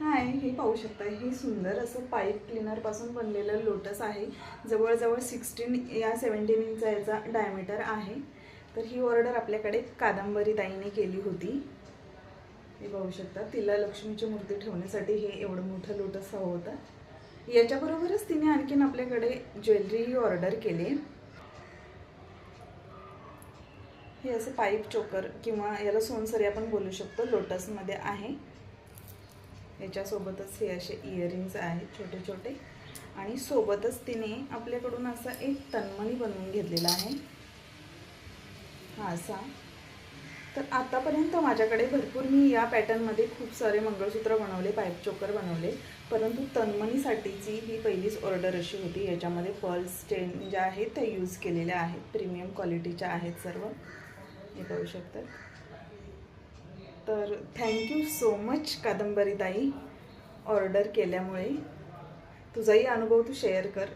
हाय, हे पाहू शकता, हे सुंदर असं पाईप क्लीनरपासून बनलेलं लोटस आहे. जवळजवळ 16 या 17 इंच याचा डायमीटर आहे. तर ही ऑर्डर आपल्याकडे कादंबरी ताईने केली होती. हे पाहू शकता, तिला लक्ष्मीची मूर्ती ठेवण्यासाठी हे एवढं मोठं लोटस हवं होतं. याच्याबरोबरच तिने आणखीन आपल्याकडे ज्वेलरी ऑर्डर केली. हे असं पाईप चोकर किंवा याला सोनसरी आपण बोलू शकतो, लोटसमध्ये आहे. याच्यासोबतच हे असे इयरिंग्स आहेत छोटे छोटे, आणि सोबतच तिने आपल्याकडून असा एक तन्मणी बनवून घेतलेला आहे, हा असा. तर आतापर्यंत माझ्याकडे भरपूर मी या पॅटर्नमध्ये खूप सारे मंगळसूत्र बनवले, पाईप चोकर बनवले, परंतु तन्मणीसाठीची ही पहिलीच ऑर्डर अशी होती. याच्यामध्ये पर्ल्स चेन ज्या आहेत त्या यूज केलेल्या आहेत, प्रीमियम क्वालिटीच्या आहेत सर्व, हे पाहू शकतात. तर थँक्यू सो मच कादंबरी ताई, ऑर्डर केल्यामुळे. तुझाही अनुभव तू शेअर कर.